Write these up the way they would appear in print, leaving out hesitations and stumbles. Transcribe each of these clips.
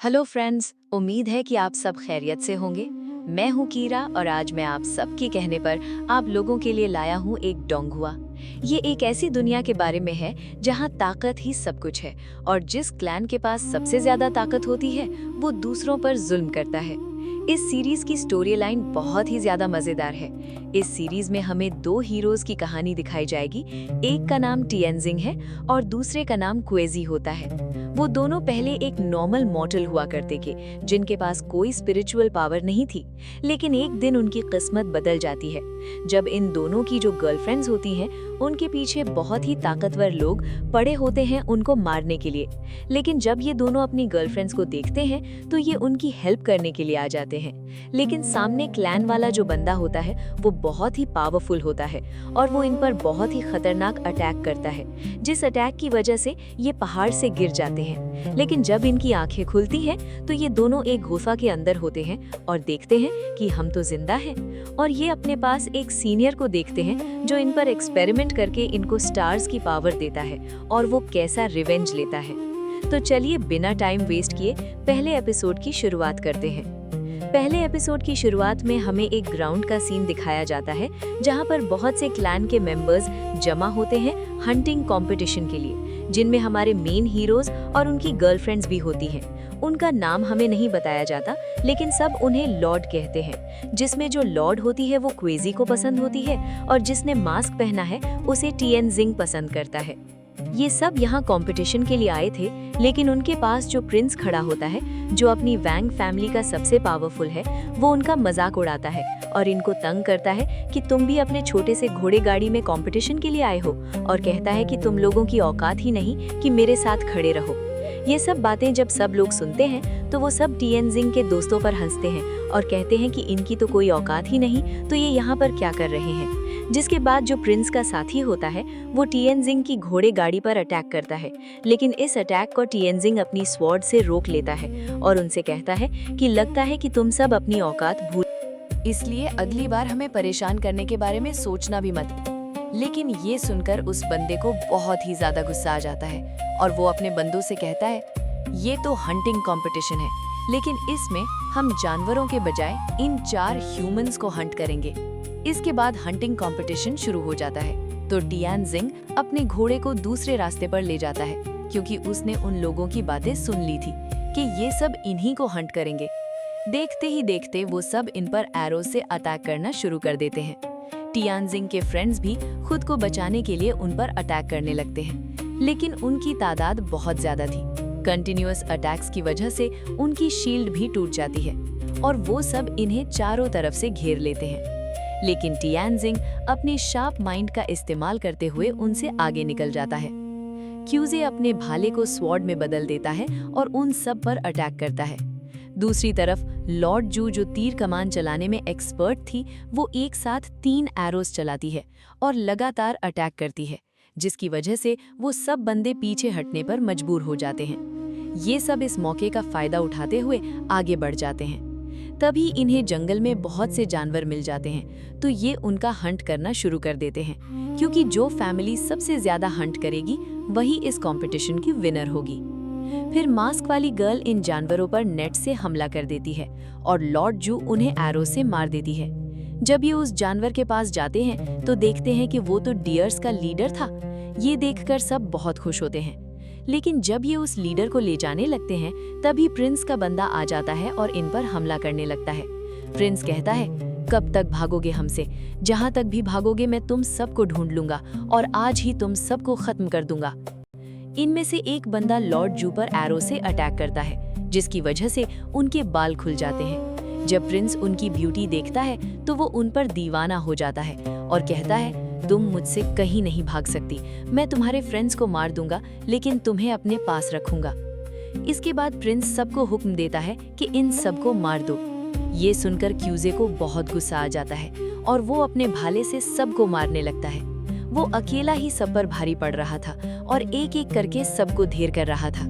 Hello friends, उम्मीद है कि आप सब खैरियत से होंगे। मैं हूं कीरा और आज मैं आप सबके कहने पर आप लोगों के लिए लाया हूं एक डोंगुआ। ये एक ऐसी दुनिया के बारे में है जहां ताकत ही सब कुछ है और जिस क्लैन के पास सबसे ज्यादा ताकत होती है वो दूसरों पर जुल्म करता है। इस सीरीज की स्टोरी लाइन बहुत ही ज्यादा मजेदार है। इस सीरीज में हमें दो हीरोज की कहानी दिखाई जाएगी। एक का नाम टिएनजिंग है और दूसरे का नाम क्वेजी होता है। वो दोनों पहले एक नॉर्मल मॉर्टल हुआ करते थे जिनके पास कोई स्पिरिचुअल पावर नहीं थी, लेकिन एक दिन उनकी किस्मत बदल जाती है जब इन दोनों की जो गर्लफ्रेंड्स होती हैं उनके पीछे बहुत ही ताकतवर लोग पड़े होते हैं उनको मारने के लिए। लेकिन जब ये दोनों अपनी गर्लफ्रेंड्स को देखते हैं तो ये उनकी हेल्प करने के लिए आ जाते हैं। लेकिन सामने क्लैन वाला जो बंदा होता है वो बहुत ही पावरफुल होता है और वो इन पर बहुत ही खतरनाक अटैक करता है, जिस अटैक की वजह से ये पहाड़ से गिर जाते हैं। लेकिन जब इनकी आंखें खुलती हैं तो ये दोनों एक गुफा के अंदर होते हैं और देखते हैं कि हम तो जिंदा हैं। और ये अपने पास एक सीनियर को देखते हैं जो इन पर एक्सपेरिमेंट करके इनको स्टार्स की पावर देता है और वो कैसा रिवेंज लेता है। तो चलिए बिना टाइम वेस्ट किए पहले एपिसोड की शुरुआत करते हैं। पहले एपिसोड की शुरुआत में हमें एक ग्राउंड का सीन दिखाया जाता है जहां पर बहुत से क्लैन के मेंबर्स जमा होते हैं हंटिंग कंपटीशन के लिए, जिनमें हमारे मेन हीरोज और उनकी गर्लफ्रेंड्स भी होती हैं। उनका नाम हमें नहीं बताया जाता, लेकिन सब उन्हें लॉर्ड कहते हैं। जिसमें जो लॉर्ड होती है वो क्वेजी को पसंद होती है और जिसने मास्क पहना है उसे टिएनजिंग पसंद करता है। ये सब यहाँ कंपटीशन के लिए आए थे, लेकिन उनके पास जो प्रिंस खड़ा होता है जो अपनी वैंग फैमिली का सबसे पावरफुल है, वो उनका मजाक उड़ाता है और इनको तंग करता है कि तुम भी अपने छोटे से घोड़े गाड़ी में कंपटीशन के लिए आए हो, और कहता है कि तुम लोगों की औकात ही नहीं कि मेरे साथ खड़े रहो। ये सब बातें जब सब लोग सुनते हैं तो वो सब टिएनजिंग के दोस्तों पर हंसते हैं और कहते हैं कि इनकी तो कोई औकात ही नहीं, तो ये यहाँ पर क्या कर रहे हैं। जिसके बाद जो प्रिंस का साथी होता है वो टिएनजिंग की घोड़े गाड़ी पर अटैक करता है, लेकिन इस अटैक को टिएनजिंग अपनी स्वॉर्ड से रोक लेता है और उनसे कहता है कि लगता है कि तुम सब अपनी औकात भूल, इसलिए अगली बार हमें परेशान करने के बारे में सोचना भी मत। लेकिन ये सुनकर उस बंदे को बहुत ही ज्यादा गुस्सा आ जाता है और वो अपने बंदों से कहता है, ये तो हंटिंग कंपटीशन है, लेकिन इसमें हम जानवरों के बजाय इन 4 ह्यूमंस को हंट करेंगे। इसके बाद हंटिंग कंपटीशन शुरू हो जाता है तो टिएनजिंग अपने घोड़े को दूसरे रास्ते पर ले जाता है, क्योंकि उसने उन लोगों की बातें सुन ली थी कि ये सब इन्हीं को हंट करेंगे। देखते ही देखते वो सब इन पर एरो से अटैक करना शुरू कर देते हैं। टिएनजिंग के फ्रेंड्स भी खुद को बचाने के लिए उन पर अटैक करने लगते हैं, लेकिन उनकी तादाद बहुत ज्यादा थी। कंटिन्यूअस अटैक्स की वजह से उनकी शील्ड भी टूट जाती है और वो सब इन्हें चारों तरफ से घेर लेते हैं। लेकिन टिएनजिंग अपने शार्प माइंड का इस्तेमाल करते हुए उनसे आगे निकल जाता है। क्यूजे अपने भाले को स्वॉर्ड में बदल देता है और उन सब पर अटैक करता है। दूसरी तरफ लॉर्ड जू, जो तीर कमान चलाने में एक्सपर्ट थी, वो एक साथ 3 एरोस चलाती है और लगातार अटैक करती है, जिसकी वजह से वो सब बंदे पीछे हटने पर मजबूर हो जाते हैं। ये सब इस मौके का फायदा उठाते हुए आगे बढ़ जाते हैं। तभी इन्हें जंगल में बहुत से जानवर मिल जाते हैं, तो ये उनका हंट करना शुरू कर देते हैं, क्योंकि जो फैमिली सबसे ज्यादा हंट करेगी वही इस कंपटीशन की विनर होगी। फिर मास्क वाली गर्ल इन जानवरों पर नेट से हमला कर देती है और लॉर्ड जू उन्हें एरो से मार देती है। जब ये उस जानवर के पास जाते हैं तो देखते हैं कि वो तो डियर्स का लीडर था। ये देखकर सब बहुत खुश होते हैं, लेकिन जब ये उस लीडर को ले जाने लगते हैं तभी प्रिंस का बंदा आ जाता है और इन पर हमला करने लगता है। प्रिंस कहता है, कब तक भागोगे हमसे? जहाँ तक भी भागोगे मैं तुम सबको ढूंढ लूंगा और आज ही तुम सबको खत्म कर दूंगा। इनमें से एक बंदा लॉर्ड जू पर एरो से अटैक करता है, जिसकी वजह से उनके बाल खुल जाते हैं। जब प्रिंस उनकी ब्यूटी देखता है तो वो उन पर दीवाना हो जाता है और कहता है, तुम मुझसे कहीं नहीं भाग सकती, मैं तुम्हारे फ्रेंड्स को मार दूंगा लेकिन तुम्हें अपने पास रखूंगा। इसके बाद प्रिंस सबको हुक्म देता है कि इन सबको मार दो। ये सुनकर क्यूजे को बहुत गुस्सा आ जाता है और वो अपने भाले से सबको मारने लगता है। वो अकेला ही सब पर भारी पड़ रहा था और एक एक करके सबको ढेर कर रहा था।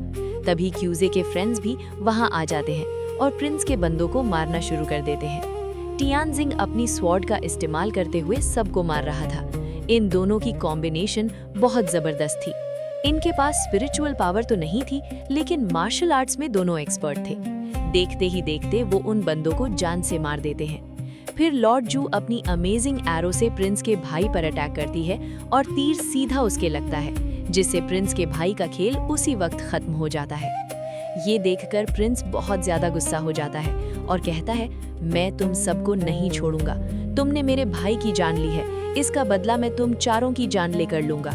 तभी क्यूजे के फ्रेंड्स भी वहां आ जाते हैं और प्रिंस के बंदों को मारना शुरू कर देते हैं। टिएनजिंग अपनी स्वॉर्ड का इस्तेमाल करते हुए सबको मार रहा था। इन दोनों की कॉम्बिनेशन बहुत जबरदस्त थी। इनके पास स्पिरिचुअल पावर तो नहीं थी, लेकिन मार्शल आर्ट्स में दोनों एक्सपर्ट थे। देखते ही देखते वो उन बंदों को जान से मार देते हैं। फिर लॉर्ड जू अपनी अमेजिंग एरो से प्रिंस के भाई पर अटैक करती है और तीर सीधा उसके लगता है, जिससे प्रिंस के भाई का खेल उसी वक्त खत्म हो जाता है। ये देखकर प्रिंस बहुत ज्यादा गुस्सा हो जाता है और कहता है, मैं तुम सबको नहीं छोड़ूंगा। तुमने मेरे भाई की जान ली है, इसका बदला मैं तुम चारों की जान लेकर लूंगा।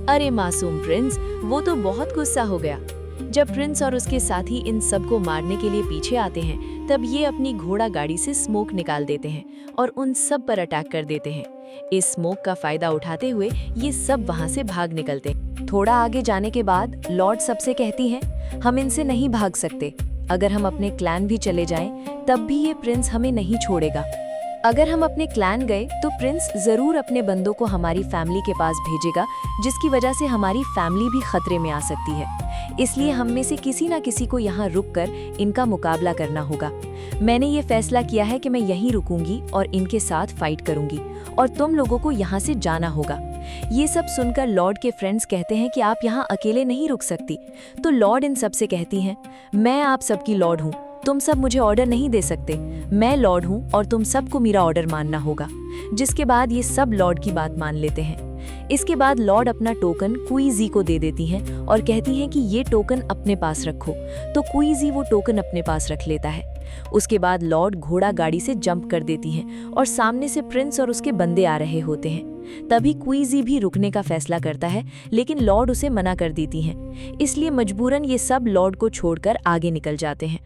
अरे मासूम प्रिंस, वो तो बहुत गुस्सा हो गया। जब प्रिंस और उसके साथी इन सबको मारने के लिए पीछे आते हैं, तब ये अपनी घोड़ा गाड़ी से स्मोक निकाल देते हैं और उन सब पर अटैक कर देते हैं। इस स्मोक का फायदा उठाते हुए ये सब वहां से भाग निकलते हैं। थोड़ा आगे जाने के बाद लॉर्ड सबसे कहती हैं, हम इनसे नहीं भाग सकते। अगर हम अपने क्लैन भी चले जाएं, तब भी ये प्रिंस हमें नहीं छोड़ेगा। अगर हम अपने क्लैन गए तो प्रिंस जरूर अपने बंदों को हमारी फैमिली के पास भेजेगा, जिसकी वजह से हमारी फैमिली भी खतरे में आ सकती है। इसलिए हम में से किसी ना किसी को यहाँ रुककर इनका मुकाबला करना होगा। मैंने ये फैसला किया है कि मैं यहीं रुकूंगी और इनके साथ फाइट करूंगी और तुम लोगों को यहाँ से जाना होगा। ये सब सुनकर लॉर्ड के फ्रेंड्स कहते हैं कि आप यहाँ अकेले नहीं रुक सकती। तो लॉर्ड इन सब से कहती हैं, मैं आप सबकी लॉर्ड हूँ, तुम सब मुझे ऑर्डर नहीं दे सकते। मैं लॉर्ड हूँ और तुम सबको मेरा ऑर्डर मानना होगा। जिसके बाद ये सब लॉर्ड की बात मान लेते हैं। इसके बाद लॉर्ड अपना टोकन क्वीजी को दे देती हैं और कहती हैं कि ये टोकन अपने पास रखो। तो क्वीजी वो टोकन अपने पास रख लेता है। उसके बाद लॉर्ड घोड़ा गाड़ी से जंप कर देती हैं और सामने से प्रिंस और उसके बंदे आ रहे होते हैं। तभी क्वीजी भी रुकने का फैसला करता है, लेकिन लॉर्ड उसे मना कर देती हैं। इसलिए मजबूरन ये सब लॉर्ड को छोड़कर आगे निकल जाते हैं।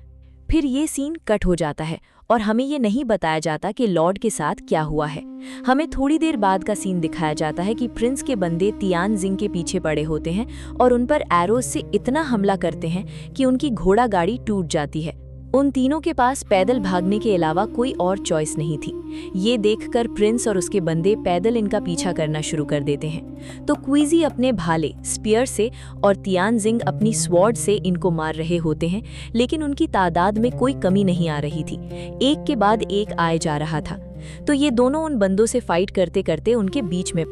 फिर ये सीन कट हो जाता है और हमें ये नहीं बताया जाता कि लॉर्ड के साथ क्या हुआ है। हमें थोड़ी देर बाद का सीन दिखाया जाता है कि प्रिंस के बंदे तियानजिंग के पीछे पड़े होते हैं और उन पर एरोज से इतना हमला करते हैं कि उनकी घोड़ा गाड़ी टूट जाती है। उन तीनों के पास पैदल भागने के अलावा कोई और चॉइस नहीं थी। ये देखकर प्रिंस और उसके बंदे पैदल इनका पीछा करना शुरू कर देते हैं। तो क्वीजी अपने भाले स्पीयर से और तियानजिंग अपनी स्वॉर्ड से इनको मार रहे होते हैं, लेकिन उनकी तादाद में कोई कमी नहीं आ रही थी। एक के बाद एक आए जा रहा था। तो ये दोनों उन बंदों से फाइट करते करते उनके बीच में।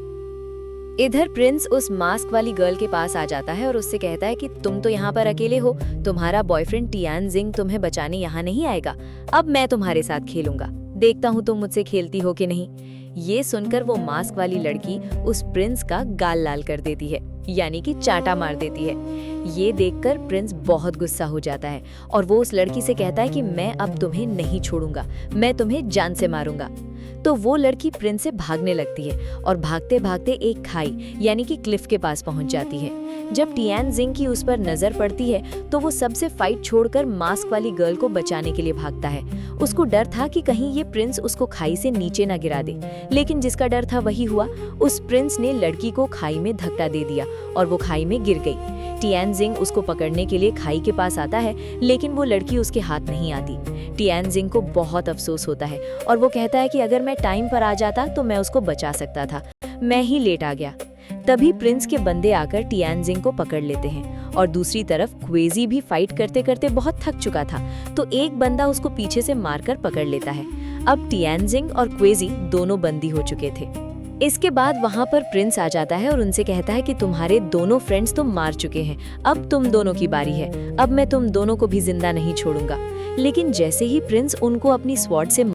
इधर प्रिंस उस मास्क वाली गर्ल के पास आ जाता है और उससे कहता है कि तुम तो यहाँ पर अकेले हो, तुम्हारा बॉयफ्रेंड तियानजिंग तुम्हें बचाने यहाँ नहीं आएगा। अब मैं तुम्हारे साथ खेलूंगा, देखता हूँ तुम मुझसे खेलती हो कि नहीं। ये सुनकर वो मास्क वाली लड़की उस प्रिंस का गाल लाल कर देती है, यानी कि चाटा मार देती है। ये देखकर प्रिंस बहुत गुस्सा हो जाता है और वो उस लड़की से कहता है कि मैं अब तुम्हें नहीं छोड़ूंगा, मैं तुम्हें जान से मारूंगा। तो वो लड़की प्रिंस से भागने लगती है और भागते भागते एक खाई यानी कि क्लिफ के पास पहुंच जाती है। जब तियानजिंग की उस पर नजर पड़ती है तो वो सबसे फाइट छोड़कर मास्क वाली गर्ल को बचाने के लिए भागता है। उसको डर था कि कहीं ये प्रिंस उसको खाई से नीचे न गिरा दे, लेकिन जिसका डर था वही हुआ। उस प्रिंस ने लड़की को खाई में धक्का दे दिया और वो खाई में गिर गई। तियानजिंग उसको पकड़ने के लिए खाई के पास आता है, लेकिन वो लड़की उसके हाथ नहीं आती। तियानजिंग को बहुत अफसोस होता है और वो कहता है कि अगर मैं टाइम पर आ जाता तो मैं उसको बचा सकता था, मैं ही लेट आ गया। तभी प्रिंस के बंदे आकर तियानजिंग को पकड़ लेते हैं और दूसरी तरफ क्वेजी भी फाइट करते करते बहुत थक चुका था, तो एक बंदा उसको पीछे से मारकर पकड़ लेता है। अब तियानजिंग और क्वेजी दोनों बंदी हो चुके थे। इसके बाद वहां पर प्रिंस आ जाता है और उनसे कहता है कि तुम्हारे दोनों फ्रेंड्स तुम मार चुके हैं, अब तुम दोनों की बारी है, अब मैं तुम दोनों को भी जिंदा नहीं छोड़ूंगा। लेकिन जैसे ही प्रिंस उनको अपनी स्वॉर्ड से